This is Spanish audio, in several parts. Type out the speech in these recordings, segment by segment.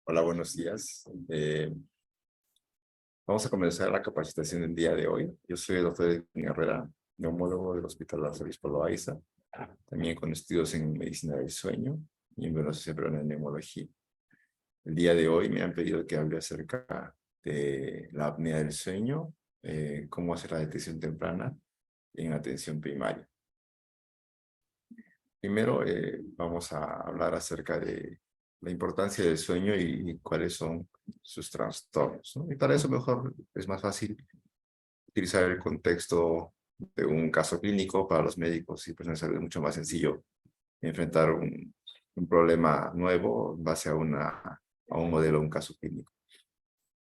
Hola, buenos días. Vamos a comenzar la capacitación del día de hoy. Yo soy el doctor Edwin Herrera, neumólogo del Hospital Arzobispo Loaiza, también con estudios en medicina del sueño y en biología peruana en neumología. El día de hoy me han pedido que hable acerca de la apnea del sueño, cómo hacer la detección temprana en atención primaria. Primero, vamos a hablar acerca de la importancia del sueño y cuáles son sus trastornos, ¿no? Y para eso mejor es más fácil utilizar el contexto de un caso clínico para los médicos y personas de salud. Es mucho más sencillo enfrentar un problema nuevo en base a un modelo, un caso clínico.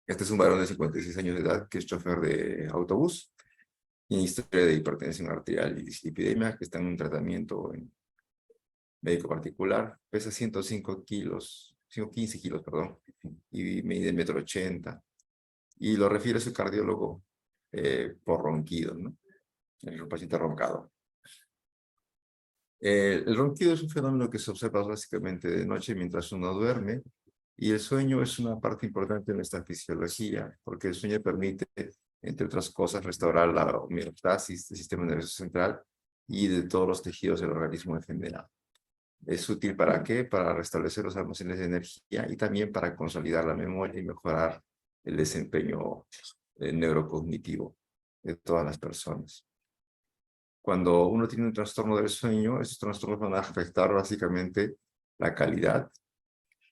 Este es un varón de 56 años de edad que es chofer de autobús y historia de hipertensión arterial y dislipidemia, que está en un tratamiento en médico particular, pesa 105 kilos, 115 kilos, perdón, y mide 1,80 m. Y lo refiere a su cardiólogo por ronquido, ¿no? El paciente roncado. El ronquido es un fenómeno que se observa básicamente de noche mientras uno duerme, y el sueño es una parte importante de nuestra fisiología, porque el sueño permite, entre otras cosas, restaurar la homeostasis del sistema nervioso central y de todos los tejidos del organismo en general. ¿Es útil para qué? Para restablecer los almacenes de energía y también para consolidar la memoria y mejorar el desempeño neurocognitivo de todas las personas. Cuando uno tiene un trastorno del sueño, esos trastornos van a afectar básicamente la calidad,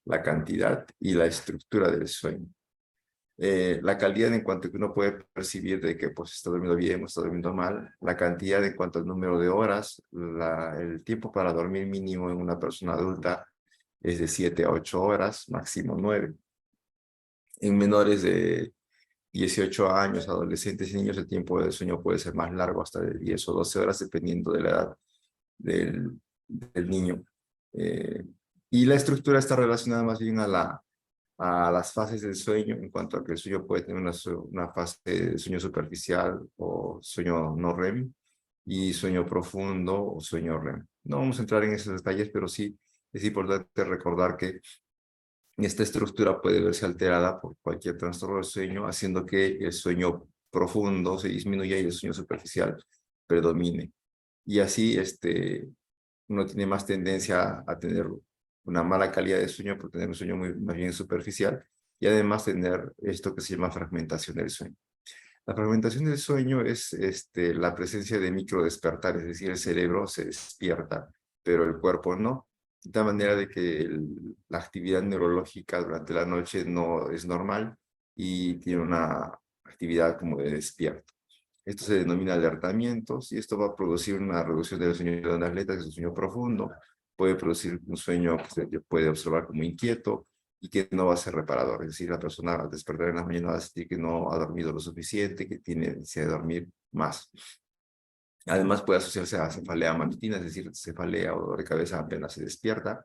la cantidad y la estructura del sueño. La calidad en cuanto a que uno puede percibir de que pues, está durmiendo bien o está durmiendo mal. La cantidad en cuanto al número de horas. El tiempo para dormir mínimo en una persona adulta es de 7 a 8 horas, máximo 9. En menores de 18 años, adolescentes y niños, el tiempo de sueño puede ser más largo, hasta de 10 o 12 horas, dependiendo de la edad del niño. Y la estructura está relacionada más bien a las fases del sueño, en cuanto a que el sueño puede tener una fase de sueño superficial o sueño no REM, y sueño profundo o sueño REM. No vamos a entrar en esos detalles, pero sí es importante recordar que esta estructura puede verse alterada por cualquier trastorno del sueño, haciendo que el sueño profundo se disminuya y el sueño superficial predomine. Y así uno tiene más tendencia a tener una mala calidad de sueño por tener un sueño más bien superficial, y además tener esto que se llama fragmentación del sueño. La fragmentación del sueño es la presencia de microdespertar, es decir, el cerebro se despierta, pero el cuerpo no, de tal manera de que la actividad neurológica durante la noche no es normal y tiene una actividad como de despierto. Esto se denomina alertamientos, y esto va a producir una reducción del sueño de ondas lentas, que es un sueño profundo. Puede producir un sueño que se puede observar como inquieto y que no va a ser reparador. Es decir, la persona al despertar en la mañana va a sentir que no ha dormido lo suficiente, que tiene necesidad de dormir más. Además puede asociarse a cefalea matutina, es decir, cefalea o dolor de cabeza apenas se despierta.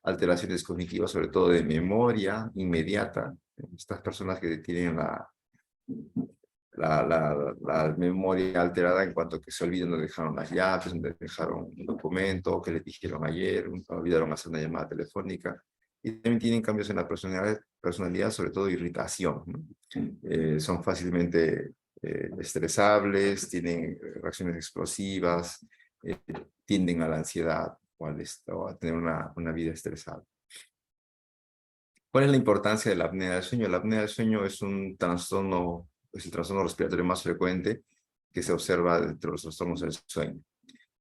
Alteraciones cognitivas, sobre todo de memoria inmediata. Estas personas que tienen la memoria alterada en cuanto a que se olvidan dónde dejaron las llaves, dónde dejaron un documento, que les dijeron ayer, olvidaron hacer una llamada telefónica. Y también tienen cambios en la personalidad, sobre todo irritación, ¿no? Son fácilmente estresables, tienen reacciones explosivas, tienden a la ansiedad o a tener una vida estresada. ¿Cuál es la importancia de la apnea del sueño? La apnea del sueño es un trastorno, es el trastorno respiratorio más frecuente que se observa dentro de los trastornos del sueño.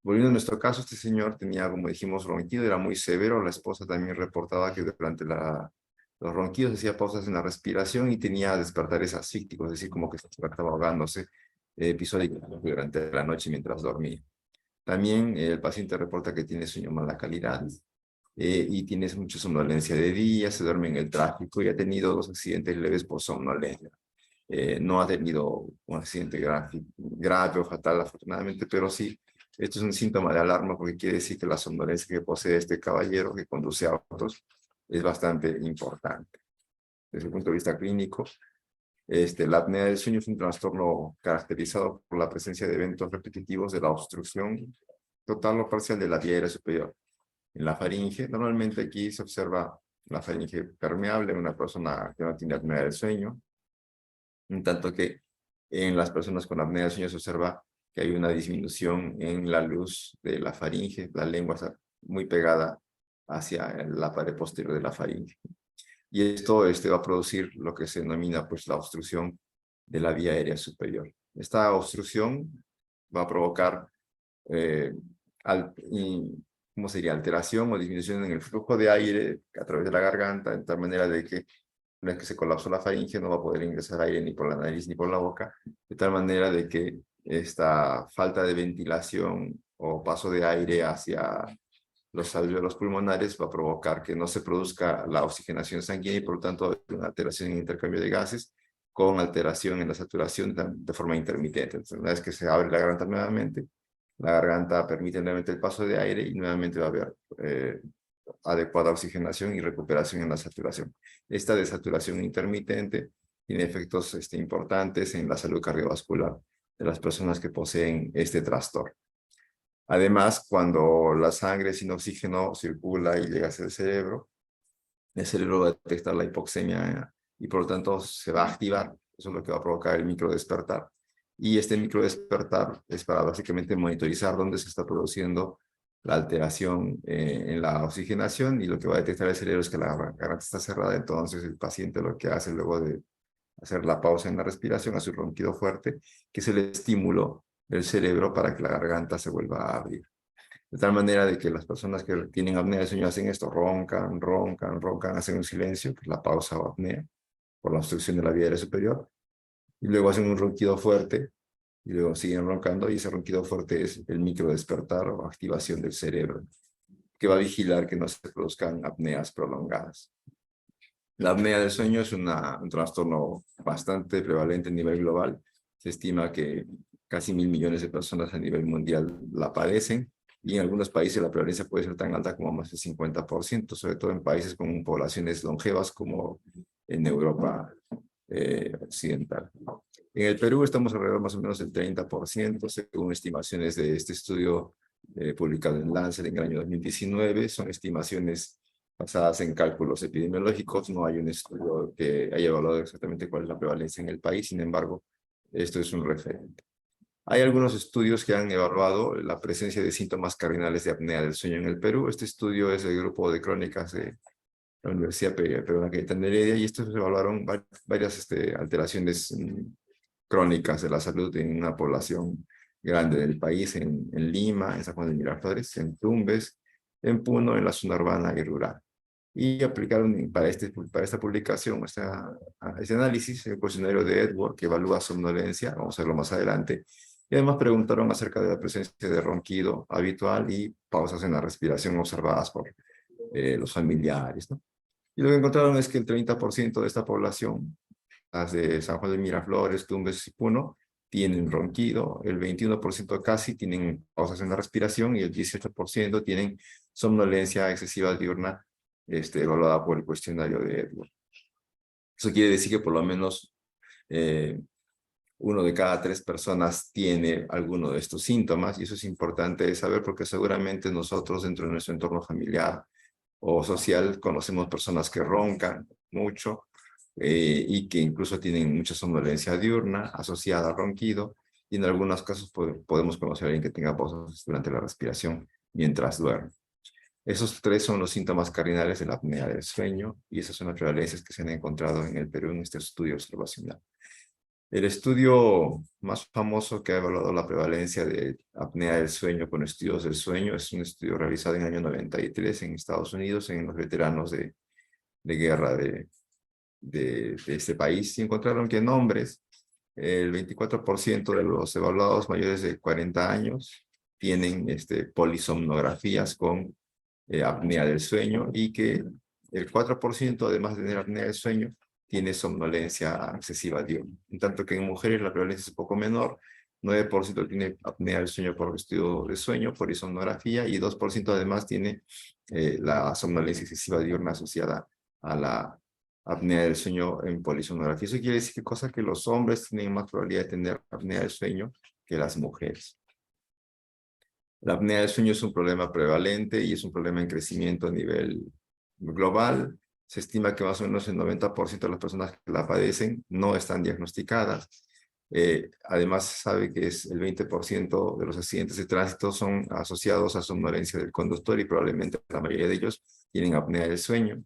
Volviendo a nuestro caso, este señor tenía, como dijimos, ronquido, era muy severo. La esposa también reportaba que durante los ronquidos hacía pausas en la respiración y tenía despertares asfícticos, es decir, como que se despertaba ahogándose episódicamente durante la noche mientras dormía. También el paciente reporta que tiene sueño mala calidad, y tienes mucha somnolencia de día, se duerme en el tráfico y ha tenido 2 accidentes leves por somnolencia. No ha tenido un accidente grave o fatal, afortunadamente, pero sí, esto es un síntoma de alarma, porque quiere decir que la somnolencia que posee este caballero que conduce autos es bastante importante. Desde el punto de vista clínico, la apnea del sueño es un trastorno caracterizado por la presencia de eventos repetitivos de la obstrucción total o parcial de la vía aérea superior en la faringe. Normalmente aquí se observa la faringe permeable en una persona que no tiene apnea del sueño, en tanto que en las personas con apnea del sueño se observa que hay una disminución en la luz de la faringe, la lengua está muy pegada hacia la pared posterior de la faringe. Y esto va a producir lo que se denomina pues, la obstrucción de la vía aérea superior. Esta obstrucción va a provocar eh, ¿cómo sería? Alteración o disminución en el flujo de aire a través de la garganta, de tal manera de que una vez que se colapsó la faringe no va a poder ingresar aire ni por la nariz ni por la boca, de tal manera de que esta falta de ventilación o paso de aire hacia los alvéolos pulmonares va a provocar que no se produzca la oxigenación sanguínea y por lo tanto una alteración en el intercambio de gases con alteración en la saturación de forma intermitente. Entonces, una vez que se abre la garganta nuevamente, la garganta permite nuevamente el paso de aire y nuevamente va a haber adecuada oxigenación y recuperación en la saturación. Esta desaturación intermitente tiene efectos importantes en la salud cardiovascular de las personas que poseen este trastorno. Además, cuando la sangre sin oxígeno circula y llega hacia el cerebro va a detectar la hipoxemia y por lo tanto se va a activar. Eso es lo que va a provocar el microdespertar. Y este microdespertar es para básicamente monitorizar dónde se está produciendo la alteración en la oxigenación y lo que va a detectar el cerebro es que la garganta está cerrada. Entonces el paciente lo que hace luego de hacer la pausa en la respiración, hace un ronquido fuerte, que es el estímulo del cerebro para que la garganta se vuelva a abrir. De tal manera de que las personas que tienen apnea del sueño hacen esto, roncan, roncan, roncan, hacen un silencio, que es la pausa o apnea, por la obstrucción de la vía aérea superior, y luego hacen un ronquido fuerte, y luego siguen roncando, y ese ronquido fuerte es el microdespertar o activación del cerebro, que va a vigilar que no se produzcan apneas prolongadas. La apnea del sueño es un trastorno bastante prevalente a nivel global. Se estima que casi 1.000 millones de personas a nivel mundial la padecen y en algunos países la prevalencia puede ser tan alta como más del 50%, sobre todo en países con poblaciones longevas como en Europa occidental. En el Perú estamos alrededor más o menos del 30%, según estimaciones de este estudio publicado en Lancet en el año 2019. Son estimaciones basadas en cálculos epidemiológicos. No hay un estudio que haya evaluado exactamente cuál es la prevalencia en el país. Sin embargo, esto es un referente. Hay algunos estudios que han evaluado la presencia de síntomas cardinales de apnea del sueño en el Perú. Este estudio es del grupo de crónicas de la Universidad Peruana Cayetano Heredia y estos evaluaron varias alteraciones crónicas de la salud en una población grande del país, en Lima, en San Juan de Miraflores, en Tumbes, en Puno, en la zona urbana y rural. Y aplicaron para esta publicación, este análisis, el cuestionario de Edward, que evalúa somnolencia, vamos a verlo más adelante, y además preguntaron acerca de la presencia de ronquido habitual y pausas en la respiración observadas por los familiares, ¿no? Y lo que encontraron es que el 30% de esta población, las de San Juan de Miraflores, Tumbes y Puno, tienen ronquido, el 21% casi tienen pausas en la respiración y el 18% tienen somnolencia excesiva diurna, evaluada por el cuestionario de Edward. Eso quiere decir que por lo menos uno de cada 3 personas tiene alguno de estos síntomas y eso es importante saber porque seguramente nosotros dentro de nuestro entorno familiar o social conocemos personas que roncan mucho y que incluso tienen mucha somnolencia diurna asociada al ronquido y en algunos casos podemos conocer a alguien que tenga pausas durante la respiración mientras duerme. Esos 3 son los síntomas cardinales de la apnea del sueño y esas son las prevalencias que se han encontrado en el Perú en este estudio observacional. El estudio más famoso que ha evaluado la prevalencia de apnea del sueño con estudios del sueño es un estudio realizado en el año 93 en Estados Unidos en los veteranos de guerra de este país y encontraron que en hombres el 24% de los evaluados mayores de 40 años tienen polisomnografías con apnea del sueño y que el 4% además de tener apnea del sueño tiene somnolencia excesiva diurna. En tanto que en mujeres la prevalencia es un poco menor, 9% tiene apnea del sueño por estudio de sueño, por isomnografía, y 2% además tiene la somnolencia excesiva diurna asociada a la apnea del sueño en polisomnografía. Eso quiere decir que los hombres tienen más probabilidad de tener apnea del sueño que las mujeres. La apnea del sueño es un problema prevalente y es un problema en crecimiento a nivel global. Se estima que más o menos el 90% de las personas que la padecen no están diagnosticadas. Además, se sabe que es el 20% de los accidentes de tránsito son asociados a somnolencia del conductor y probablemente la mayoría de ellos tienen apnea del sueño,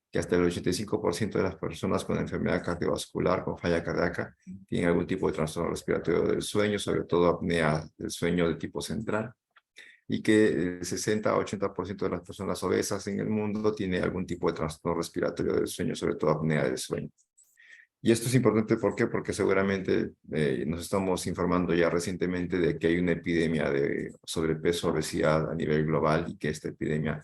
que hasta el 85% de las personas con enfermedad cardiovascular, con falla cardíaca, tienen algún tipo de trastorno respiratorio del sueño, sobre todo apnea del sueño de tipo central, y que el 60 a 80% de las personas obesas en el mundo tiene algún tipo de trastorno respiratorio del sueño, sobre todo apnea del sueño. Y esto es importante, ¿por qué? Porque seguramente nos estamos informando ya recientemente de que hay una epidemia de sobrepeso, obesidad a nivel global y que esta epidemia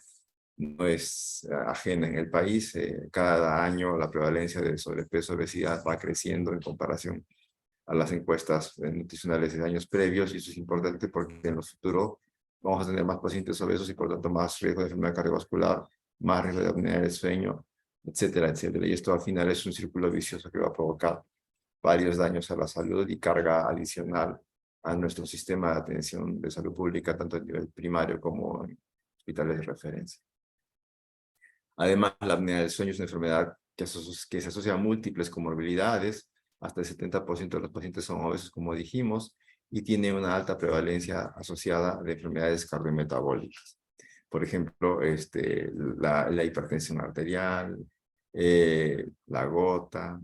no es ajena en el país. Cada año la prevalencia de sobrepeso, obesidad va creciendo en comparación a las encuestas nutricionales de años previos, y eso es importante porque en el futuro vamos a tener más pacientes obesos y por tanto más riesgo de enfermedad cardiovascular, más riesgo de apnea del sueño, etcétera, etcétera. Y esto al final es un círculo vicioso que va a provocar varios daños a la salud y carga adicional a nuestro sistema de atención de salud pública, tanto a nivel primario como en hospitales de referencia. Además, la apnea del sueño es una enfermedad que se asocia a múltiples comorbilidades. Hasta el 70% de los pacientes son obesos, como dijimos, y tiene una alta prevalencia asociada de enfermedades cardiometabólicas. Por ejemplo, la hipertensión arterial, la gota,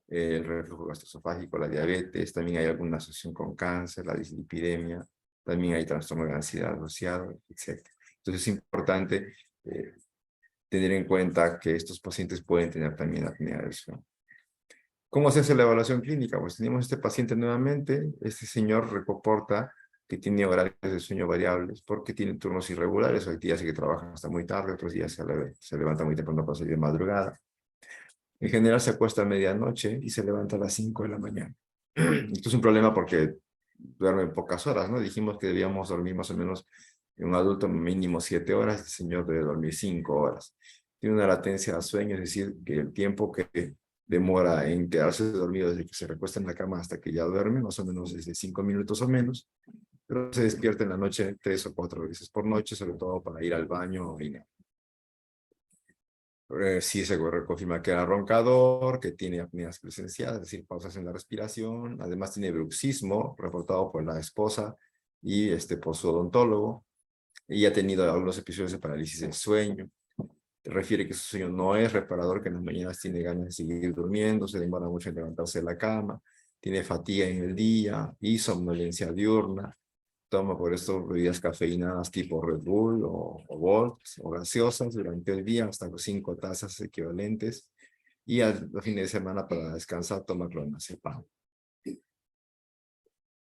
el reflujo gastroesofágico, la diabetes, también hay alguna asociación con cáncer, la dislipidemia, también hay trastorno de ansiedad asociado, etc. Entonces es importante tener en cuenta que estos pacientes pueden tener también apnea del sueño. ¿Cómo se hace la evaluación clínica? Pues tenemos este paciente nuevamente, este señor reporta que tiene horarios de sueño variables porque tiene turnos irregulares, hay días que trabaja hasta muy tarde, otros días se levanta muy temprano para salir de madrugada. En general se acuesta a medianoche y se levanta a las 5 de la mañana. Esto es un problema porque duerme pocas horas, ¿no? Dijimos que debíamos dormir más o menos en un adulto mínimo 7 horas, el señor debe dormir 5 horas. Tiene una latencia de sueño, es decir, que el tiempo que demora en quedarse dormido desde que se recuesta en la cama hasta que ya duerme, más o menos desde 5 minutos o menos, pero se despierta en la noche 3 o 4 veces por noche, sobre todo para ir al baño o orinar. Sí se confirma que era roncador, que tiene apneas presenciadas, es decir, pausas en la respiración. Además tiene bruxismo, reportado por la esposa y por su odontólogo. Y ha tenido algunos episodios de parálisis del sueño. Refiere que su sueño no es reparador, que en las mañanas tiene ganas de seguir durmiendo, se demora mucho en levantarse de la cama, tiene fatiga en el día y somnolencia diurna. Toma por esto bebidas cafeinadas tipo Red Bull o Volt o gaseosas durante el día, hasta 5 tazas equivalentes. Y al fin de semana para descansar toma clonazepam.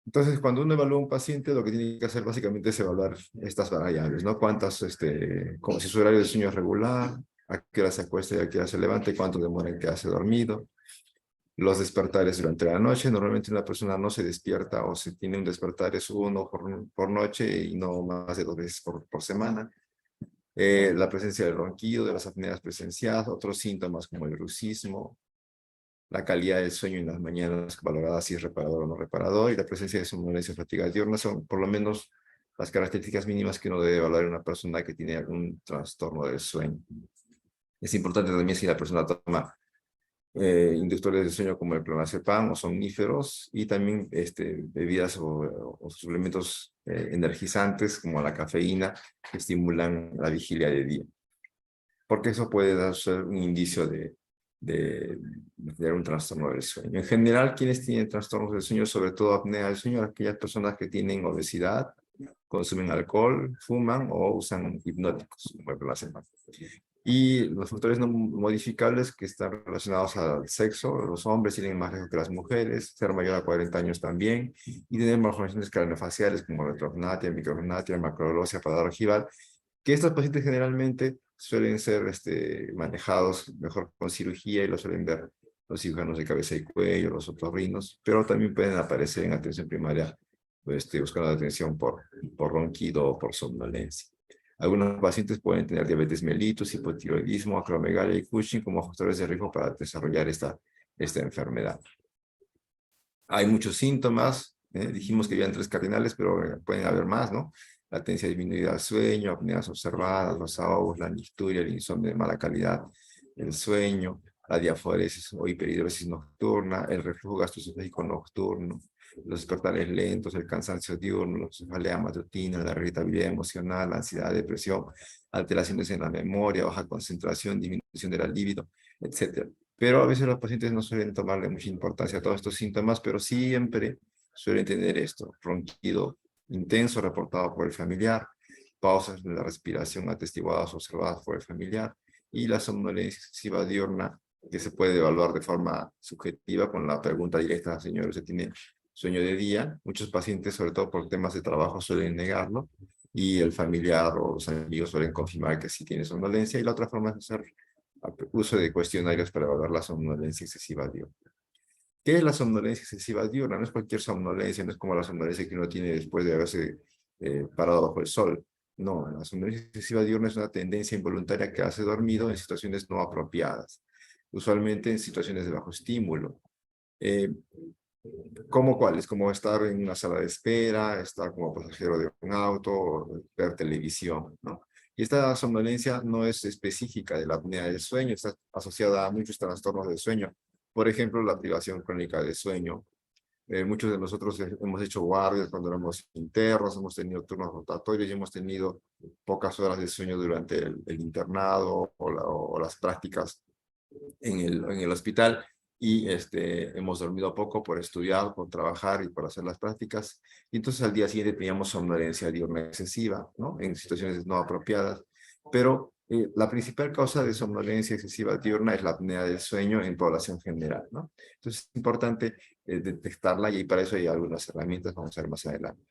Entonces, cuando uno evalúa a un paciente, lo que tiene que hacer básicamente es evaluar estas variables, ¿no? Cuántas, como si su horario de sueño es regular, a qué hora se acuesta y a qué hora se levanta, y cuánto demora en quedarse dormido. Los despertares durante la noche, normalmente una persona no se despierta o se tiene un despertar es uno por noche y no más de 2 veces por semana. La presencia del ronquido, de las apneas presenciadas, otros síntomas como el bruxismo, la calidad del sueño en las mañanas valorada si es reparador o no reparador, y la presencia de somnolencia o fatiga diurna son por lo menos las características mínimas que uno debe evaluar en una persona que tiene algún trastorno del sueño. Es importante también si la persona toma inductores de sueño como el clonazepam o somníferos, y también bebidas o suplementos energizantes como la cafeína que estimulan la vigilia de día. Porque eso puede dar un indicio de tener un trastorno del sueño. En general, quienes tienen trastornos del sueño, sobre todo apnea del sueño, aquellas personas que tienen obesidad, consumen alcohol, fuman o usan hipnóticos, como el clonazepam. Y los factores no modificables que están relacionados al sexo, los hombres tienen más riesgo que las mujeres, ser mayor a 40 años también, y tener malformaciones craneofaciales como retrognatia, micrognatia, macroglosia, paladar ojival, que estos pacientes generalmente suelen ser manejados mejor con cirugía y lo suelen ver los cirujanos de cabeza y cuello, los otorrinos, pero también pueden aparecer en atención primaria buscando atención por ronquido o por somnolencia. Algunos pacientes pueden tener diabetes mellitus, hipotiroidismo, acromegalia y Cushing como factores de riesgo para desarrollar esta enfermedad. Hay muchos síntomas, dijimos que habían 3 cardinales, pero pueden haber más, ¿no? Latencia disminuida del sueño, apneas observadas, los ahogos, la nicturia, el insomnio de mala calidad, el sueño, la diaforesis o hiperhidrosis nocturna, el reflujo gastroesofágico nocturno, los despertares lentos, el cansancio diurno, la cefalea matutina, la irritabilidad emocional, la ansiedad, depresión, alteraciones en la memoria, baja concentración, disminución de la libido, etcétera. Pero a veces los pacientes no suelen tomarle mucha importancia a todos estos síntomas, pero siempre suelen tener esto: ronquido intenso reportado por el familiar, pausas de la respiración atestiguadas o observadas por el familiar, y la somnolencia excesiva diurna, que se puede evaluar de forma subjetiva con la pregunta directa: señor, ¿usted tiene sueño de día? Muchos pacientes, sobre todo por temas de trabajo, suelen negarlo, y el familiar o los amigos suelen confirmar que sí tiene somnolencia. Y la otra forma es hacer uso de cuestionarios para evaluar la somnolencia excesiva diurna. ¿Qué es la somnolencia excesiva diurna? No es cualquier somnolencia, no es como la somnolencia que uno tiene después de haberse parado bajo el sol. No, la somnolencia excesiva diurna es una tendencia involuntaria que hace dormido en situaciones no apropiadas, usualmente en situaciones de bajo estímulo. Eh, ¿Cómo cuáles? Como estar en una sala de espera, estar como pasajero de un auto, ver televisión, ¿no? Y esta somnolencia no es específica de la apnea del sueño, está asociada a muchos trastornos del sueño. Por ejemplo, la privación crónica de sueño. Muchos de nosotros hemos hecho guardias cuando éramos internos, hemos tenido turnos rotatorios y hemos tenido pocas horas de sueño durante el internado o las prácticas en el hospital, y hemos dormido poco por estudiar, por trabajar y por hacer las prácticas, y entonces al día siguiente teníamos somnolencia diurna excesiva, ¿no? En situaciones no apropiadas. Pero la principal causa de somnolencia excesiva diurna es la apnea del sueño en población general, ¿no? Entonces es importante detectarla, y para eso hay algunas herramientas, vamos a ver más adelante.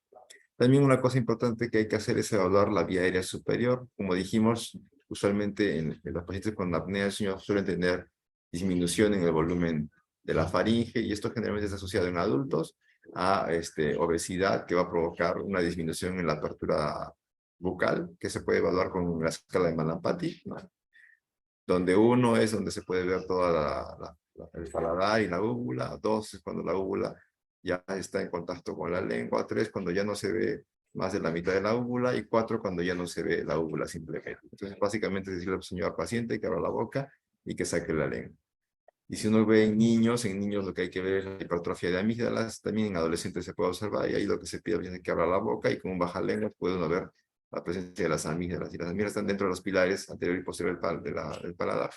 También una cosa importante que hay que hacer es evaluar la vía aérea superior. Como dijimos, usualmente en los pacientes con apnea del sueño suelen tener disminución en el volumen de la faringe, y esto generalmente está asociado en adultos a obesidad, que va a provocar una disminución en la apertura bucal, que se puede evaluar con la escala de Mallampati, ¿no? Donde 1 es donde se puede ver toda el paladar y la úvula; 2 es cuando la úvula ya está en contacto con la lengua; 3 cuando ya no se ve más de la mitad de la úvula; y 4 cuando ya no se ve la úvula simplemente. Entonces, básicamente es decirle al señor paciente que abra la boca y que saque la lengua. Y si uno ve en niños lo que hay que ver es la hipertrofia de amígdalas. También en adolescentes se puede observar, y ahí lo que se pide es que abra la boca, y con un baja lengua puede uno ver la presencia de las amígdalas. Y las amígdalas están dentro de los pilares anterior y posterior del paladar.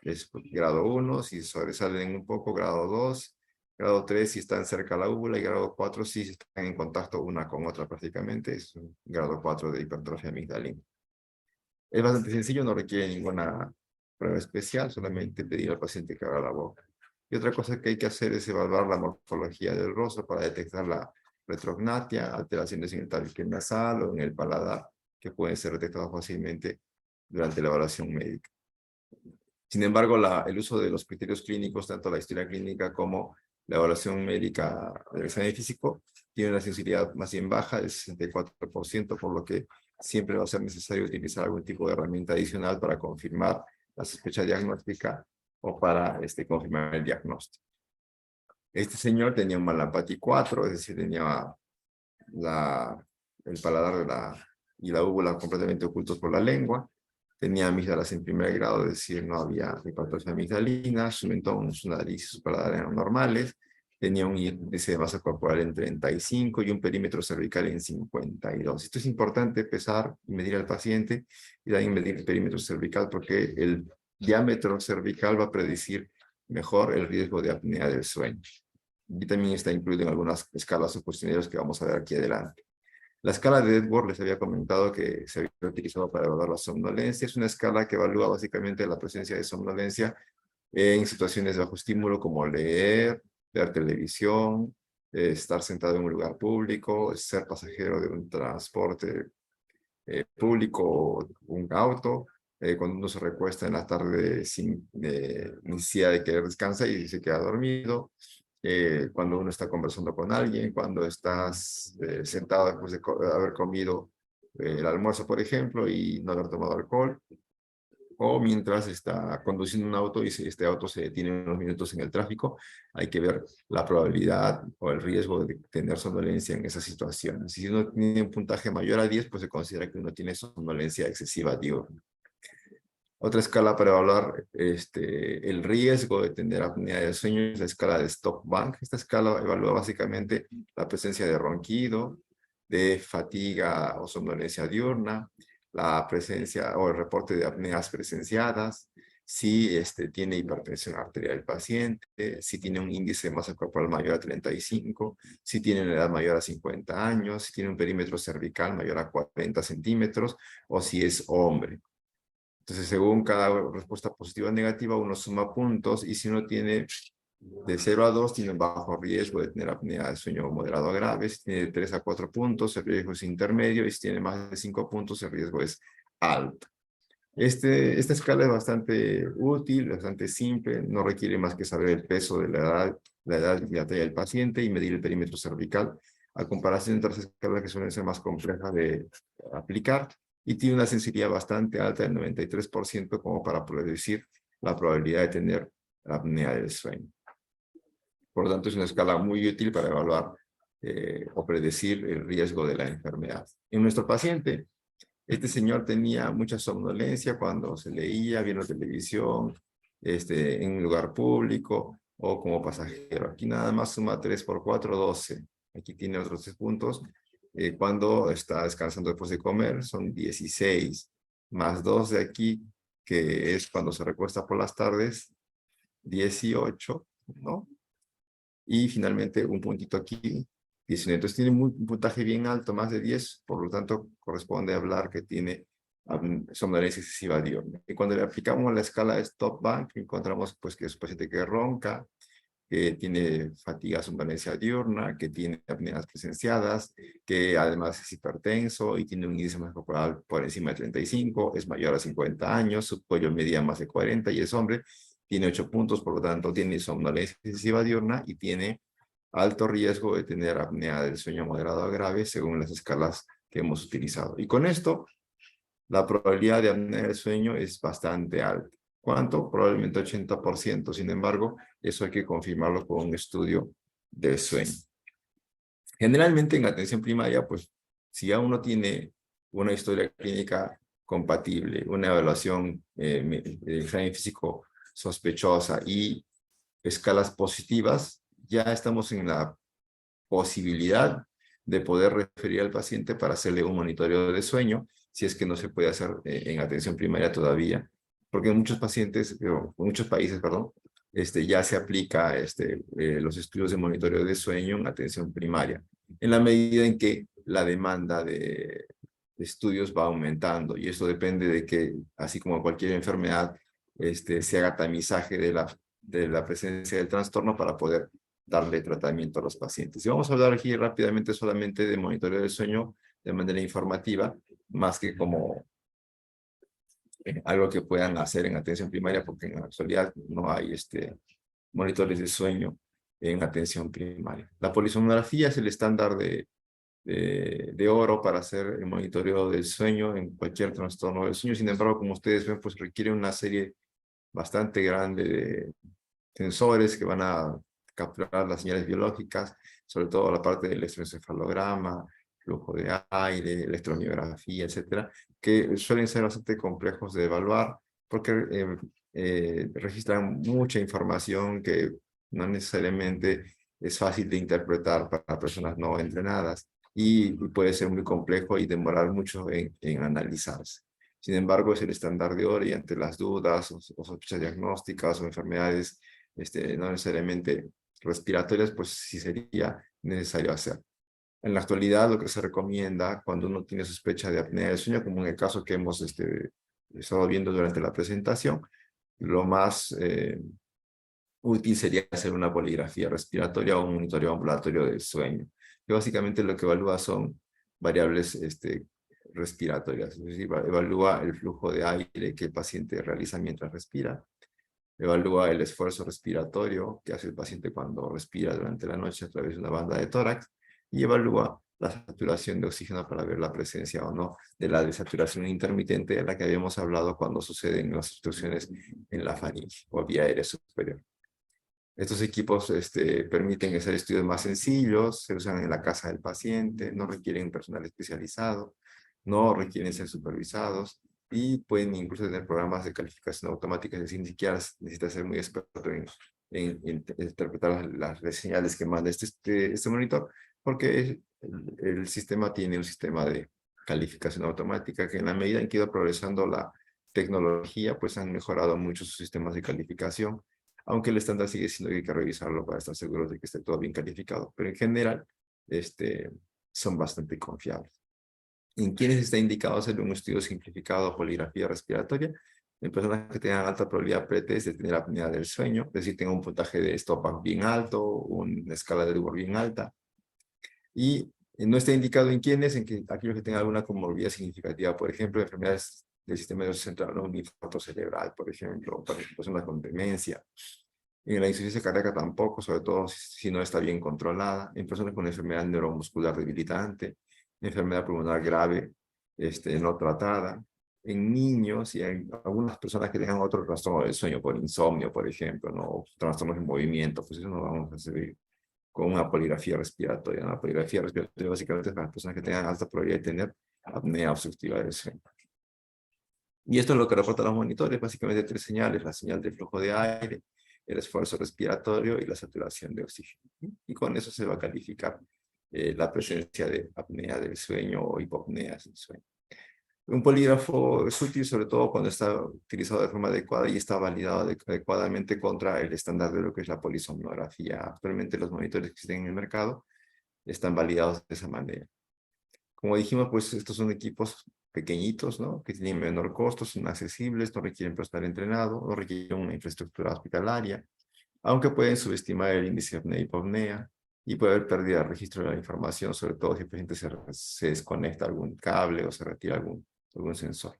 Es grado 1, si sobresalen un poco; grado 2, grado 3 si están cerca a la úvula; y grado 4 si están en contacto una con otra prácticamente. Es un grado 4 de hipertrofia amigdalina. Es bastante sencillo, no requiere ninguna prueba especial, solamente pedir al paciente que abra la boca. Y otra cosa que hay que hacer es evaluar la morfología del rostro para detectar la retrognatia, alteraciones en el tabique nasal o en el paladar, que pueden ser detectados fácilmente durante la evaluación médica. Sin embargo, el uso de los criterios clínicos, tanto la historia clínica como la evaluación médica del examen físico, tiene una sensibilidad más bien baja, del 64%, por lo que siempre va a ser necesario utilizar algún tipo de herramienta adicional para confirmar la sospecha diagnóstica o para confirmar el diagnóstico. Este señor tenía un Mallampati 4, es decir, tenía el paladar y la úvula completamente ocultos por la lengua. Tenía amígdalas en primer grado, es decir, no había hipertrofia amigdalina. Su mentón, su nariz y su paladar eran normales. Tenía un índice de masa corporal en 35 y un perímetro cervical en 52. Esto es importante: pesar y medir al paciente, y también medir el perímetro cervical, porque el diámetro cervical va a predecir mejor el riesgo de apnea del sueño. Y también está incluido en algunas escalas o cuestionarios que vamos a ver aquí adelante. La escala de Edwards les había comentado que se había utilizado para evaluar la somnolencia. Es una escala que evalúa básicamente la presencia de somnolencia en situaciones de bajo estímulo, como leer, ver televisión, estar sentado en un lugar público, ser pasajero de un transporte público, un auto, cuando uno se recuesta en la tarde sin necesidad de querer descansar y se queda dormido, cuando uno está conversando con alguien, cuando estás sentado después de haber comido el almuerzo, por ejemplo, y no haber tomado alcohol, o mientras está conduciendo un auto y si este auto se detiene unos minutos en el tráfico. Hay que ver la probabilidad o el riesgo de tener somnolencia en esas situaciones. Si uno tiene un puntaje mayor a 10, pues se considera que uno tiene somnolencia excesiva diurna. Otra escala para evaluar el riesgo de tener apnea del sueño es la escala de Stock-Bank. Esta escala evalúa básicamente la presencia de ronquido, de fatiga o somnolencia diurna, la presencia o el reporte de apneas presenciadas, si tiene hipertensión arterial el paciente, si tiene un índice de masa corporal mayor a 35, si tiene una edad mayor a 50 años, si tiene un perímetro cervical mayor a 40 centímetros o si es hombre. Entonces, según cada respuesta positiva o negativa, uno suma puntos y si uno tiene de 0 a 2, tiene un bajo riesgo de tener apnea de sueño moderado a grave. Si tiene de 3 a 4 puntos, el riesgo es intermedio y si tiene más de 5 puntos, el riesgo es alto. Esta escala es bastante útil, bastante simple, no requiere más que saber el peso de la edad y la talla del paciente y medir el perímetro cervical, a comparación de otras escalas que suelen ser más complejas de aplicar y tiene una sensibilidad bastante alta del 93% como para predecir la probabilidad de tener apnea del sueño. Por lo tanto, es una escala muy útil para evaluar o predecir el riesgo de la enfermedad. En nuestro paciente, este señor tenía mucha somnolencia cuando se leía, viendo televisión, en un lugar público o como pasajero. Aquí nada más suma 3 por 4, 12. Aquí tiene otros 3 puntos. Cuando está descansando después de comer, son 16. Más 2 de aquí, que es cuando se recuesta por las tardes, 18, ¿no? Y finalmente un puntito aquí, 19. Entonces tiene un puntaje bien alto, más de 10, por lo tanto corresponde hablar que tiene somnolencia excesiva diurna. Y cuando le aplicamos la escala de Stock-Bank, encontramos pues que es un paciente que ronca, que tiene fatiga, somnolencia diurna, que tiene apneas presenciadas, que además es hipertenso y tiene un índice masa corporal por encima de 35, es mayor a 50 años, su cuello medía más de 40 y es hombre, tiene 8 puntos, por lo tanto tiene somnolencia excesiva diurna y tiene alto riesgo de tener apnea del sueño moderado a grave según las escalas que hemos utilizado. Y con esto, la probabilidad de apnea del sueño es bastante alta. ¿Cuánto? Probablemente 80%. Sin embargo, eso hay que confirmarlo con un estudio del sueño. Generalmente en atención primaria, pues si ya uno tiene una historia clínica compatible, una evaluación de examen físico sospechosa y escalas positivas, ya estamos en la posibilidad de poder referir al paciente para hacerle un monitoreo de sueño, si es que no se puede hacer en atención primaria todavía, porque en muchos pacientes, en muchos países, perdón, ya se aplica los estudios de monitoreo de sueño en atención primaria, en la medida en que la demanda de estudios va aumentando, y esto depende de que, así como cualquier enfermedad, se haga tamizaje de la presencia del trastorno para poder darle tratamiento a los pacientes. Y vamos a hablar aquí rápidamente solamente de monitoreo del sueño de manera informativa, más que como algo que puedan hacer en atención primaria, porque en la actualidad no hay monitores de sueño en atención primaria. La polisomnografía es el estándar de oro para hacer el monitoreo del sueño en cualquier trastorno del sueño. Sin embargo, como ustedes ven, pues requiere una serie bastante grande de sensores que van a capturar las señales biológicas, sobre todo la parte del electroencefalograma, flujo de aire, electromiografía, etcétera, que suelen ser bastante complejos de evaluar porque registran mucha información que no necesariamente es fácil de interpretar para personas no entrenadas y puede ser muy complejo y demorar mucho en analizarse. Sin embargo, es el estándar de oro y ante las dudas o sospechas diagnósticas o enfermedades no necesariamente respiratorias, pues sí sería necesario hacer. En la actualidad, lo que se recomienda cuando uno tiene sospecha de apnea del sueño, como en el caso que hemos estado viendo durante la presentación, lo más útil sería hacer una poligrafía respiratoria o un monitoreo ambulatorio del sueño, que básicamente lo que evalúa son variables respiratorias, es decir, evalúa el flujo de aire que el paciente realiza mientras respira, evalúa el esfuerzo respiratorio que hace el paciente cuando respira durante la noche a través de una banda de tórax y evalúa la saturación de oxígeno para ver la presencia o no de la desaturación intermitente de la que habíamos hablado cuando suceden las obstrucciones en la faringe o vía aérea superior. Estos equipos permiten hacer estudios más sencillos, se usan en la casa del paciente, no requieren personal especializado, no requieren ser supervisados y pueden incluso tener programas de calificación automática, es decir, ni siquiera necesita ser muy experto en interpretar las señales que manda este monitor, porque el sistema tiene un sistema de calificación automática que en la medida en que ha ido progresando la tecnología, pues han mejorado mucho sus sistemas de calificación, aunque el estándar sigue siendo que hay que revisarlo para estar seguros de que esté todo bien calificado, pero en general son bastante confiables. ¿En quienes está indicado hacer un estudio simplificado de poligrafía respiratoria? En personas que tengan alta probabilidad pretest de tener apnea del sueño, es decir, tengan un puntaje de Stoppard bien alto, una escala de Edwards bien alta, y no está indicado en quiénes, en que aquellos que tengan alguna comorbilidad significativa, por ejemplo, enfermedades del sistema nervioso central, un infarto cerebral, por ejemplo, para personas con demencia. En la insuficiencia cardíaca tampoco, sobre todo si no está bien controlada. En personas con enfermedad neuromuscular debilitante, enfermedad pulmonar grave, no tratada. En niños y en algunas personas que tengan otro trastorno del sueño, por insomnio, por ejemplo, ¿no? Trastornos de movimiento, pues eso no vamos a hacer con una poligrafía respiratoria. Una poligrafía respiratoria básicamente es para las personas que tengan alta probabilidad de tener apnea obstructiva del sueño. Y esto es lo que reportan los monitores, básicamente tres señales: la señal de flujo de aire, el esfuerzo respiratorio y la saturación de oxígeno. Y con eso se va a calificar la presencia de apnea del sueño o hipopneas del sueño. Un polígrafo es útil sobre todo cuando está utilizado de forma adecuada y está validado adecuadamente contra el estándar de lo que es la polisomnografía. Actualmente los monitores que existen en el mercado están validados de esa manera. Como dijimos, pues estos son equipos pequeñitos, ¿no? Que tienen menor costo, son accesibles, no requieren estar entrenado, no requieren una infraestructura hospitalaria, aunque pueden subestimar el índice de apnea y hipopnea, y puede haber pérdida de registro de la información, sobre todo si el paciente se desconecta algún cable o se retira algún sensor.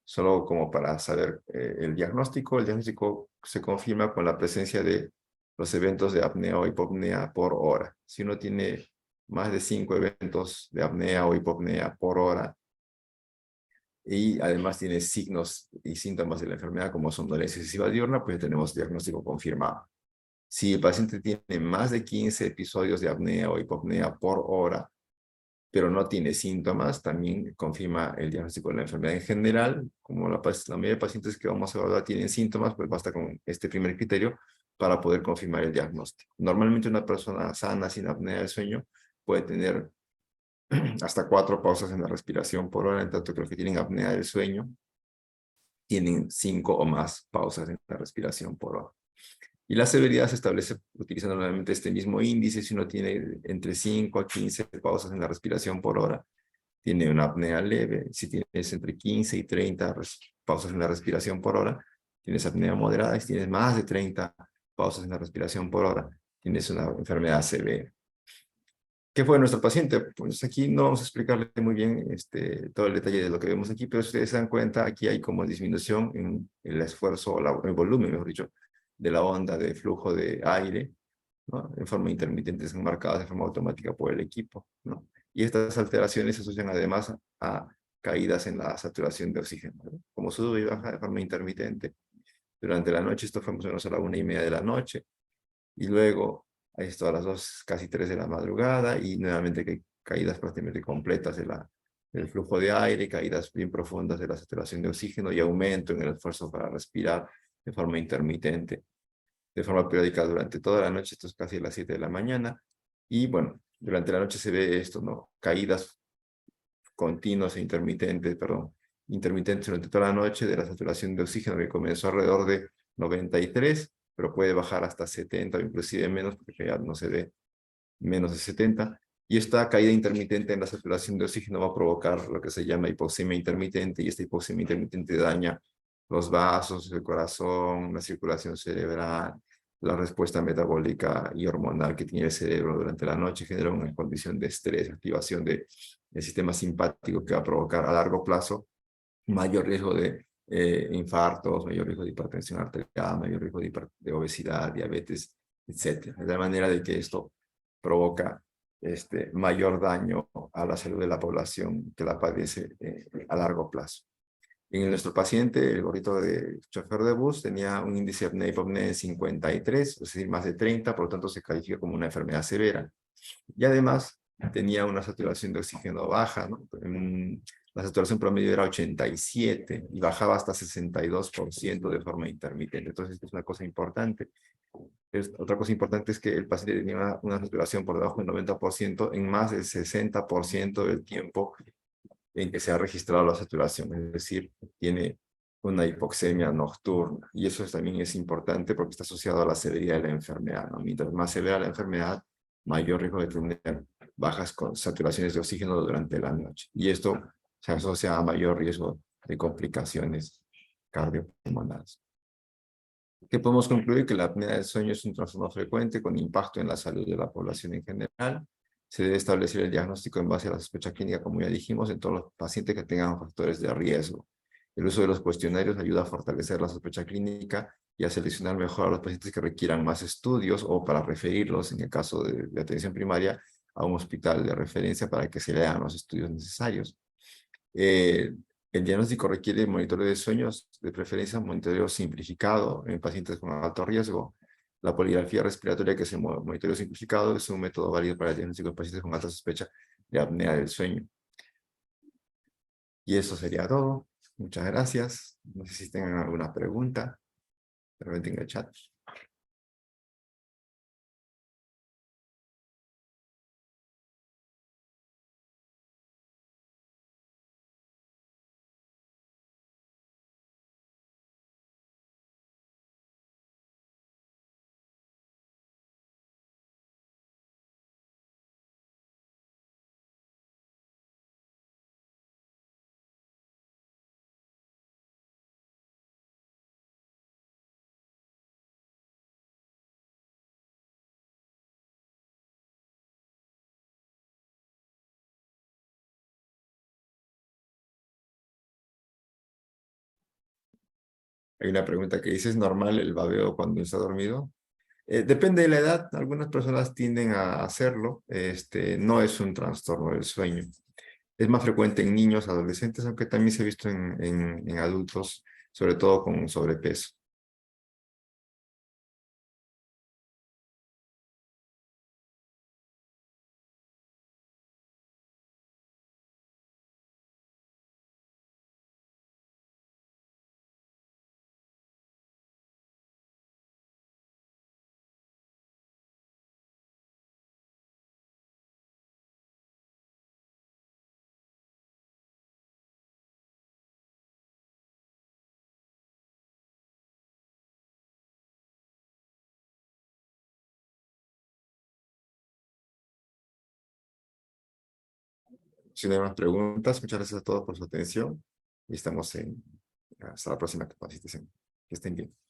Solo como para saber el diagnóstico se confirma con la presencia de los eventos de apnea o hipopnea por hora. Si uno tiene más de 5 eventos de apnea o hipopnea por hora, y además tiene signos y síntomas de la enfermedad como somnolencia excesiva diurna, pues ya tenemos diagnóstico confirmado. Si el paciente tiene más de 15 episodios de apnea o hipopnea por hora, pero no tiene síntomas, también confirma el diagnóstico de la enfermedad. En general, como la mayoría de pacientes que vamos a evaluar tienen síntomas, pues basta con este primer criterio para poder confirmar el diagnóstico. Normalmente una persona sana sin apnea del sueño puede tener hasta 4 pausas en la respiración por hora, en tanto que los que tienen apnea del sueño tienen 5 o más pausas en la respiración por hora. Y la severidad se establece utilizando nuevamente este mismo índice. Si uno tiene entre 5 a 15 pausas en la respiración por hora, tiene una apnea leve. Si tienes entre 15 y 30 pausas en la respiración por hora, tienes apnea moderada. Y si tienes más de 30 pausas en la respiración por hora, tienes una enfermedad severa. ¿Qué fue nuestro paciente? Pues aquí no vamos a explicarle muy bien todo el detalle de lo que vemos aquí, pero si ustedes se dan cuenta, aquí hay como disminución en el esfuerzo, o el volumen, mejor dicho, de la onda de flujo de aire, ¿no? En forma intermitente, son marcadas de forma automática por el equipo, ¿no? Y estas alteraciones se asocian además a caídas en la saturación de oxígeno, ¿no? Como sube y baja de forma intermitente durante la noche. Esto fue más o menos a la 1:30 de la noche, y luego a esto a las 2, casi 3 de la madrugada, y nuevamente caídas prácticamente completas del flujo de aire, caídas bien profundas de la saturación de oxígeno y aumento en el esfuerzo para respirar de forma intermitente, de forma periódica durante toda la noche. Esto es casi a las 7 de la mañana. Y bueno, durante la noche se ve esto, ¿no? Caídas continuas e intermitentes durante toda la noche de la saturación de oxígeno, que comenzó alrededor de 93, pero puede bajar hasta 70 o inclusive menos, porque ya no se ve menos de 70. Y esta caída intermitente en la saturación de oxígeno va a provocar lo que se llama hipoxemia intermitente, y esta hipoxemia intermitente daña los vasos, el corazón, la circulación cerebral, la respuesta metabólica y hormonal que tiene el cerebro durante la noche, genera una condición de estrés, activación del sistema simpático, que va a provocar a largo plazo mayor riesgo de infartos, mayor riesgo de hipertensión arterial, mayor riesgo de obesidad, diabetes, etc. De la manera de que esto provoca mayor daño a la salud de la población que la padece a largo plazo. En nuestro paciente, el gorrito de chofer de bus tenía un índice de apnea-hipopnea de 53, es decir, más de 30, por lo tanto se califica como una enfermedad severa. Y además tenía una saturación de oxígeno baja, ¿no? la saturación promedio era 87 y bajaba hasta 62% de forma intermitente. Entonces, esto es una cosa importante. Otra cosa importante es que el paciente tenía una saturación por debajo del 90% en más del 60% del tiempo en que se ha registrado la saturación, es decir, tiene una hipoxemia nocturna. Y eso también es importante porque está asociado a la severidad de la enfermedad, ¿no? Mientras más severa la enfermedad, mayor riesgo de tener bajas saturaciones de oxígeno durante la noche. Y esto se asocia a mayor riesgo de complicaciones cardiopulmonares. ¿Qué podemos concluir? Que la apnea del sueño es un trastorno frecuente con impacto en la salud de la población en general. Se debe establecer el diagnóstico en base a la sospecha clínica, como ya dijimos, en todos los pacientes que tengan factores de riesgo. El uso de los cuestionarios ayuda a fortalecer la sospecha clínica y a seleccionar mejor a los pacientes que requieran más estudios o para referirlos, en el caso de atención primaria, a un hospital de referencia para que se le hagan los estudios necesarios. Eh, el diagnóstico requiere monitoreo de sueños, de preferencia monitoreo simplificado en pacientes con alto riesgo. La poligrafía respiratoria, que es el monitoreo simplificado, es un método válido para el diagnóstico de pacientes con alta sospecha de apnea del sueño. Y eso sería todo. Muchas gracias. No sé si tengan alguna pregunta. De repente en el chat. Hay una pregunta que dice, ¿es normal el babeo cuando está dormido? Depende de la edad, algunas personas tienden a hacerlo, no es un trastorno del sueño. Es más frecuente en niños, adolescentes, aunque también se ha visto en adultos, sobre todo con sobrepeso. Si no hay más preguntas, muchas gracias a todos por su atención y estamos hasta la próxima capacitación. Que estén bien.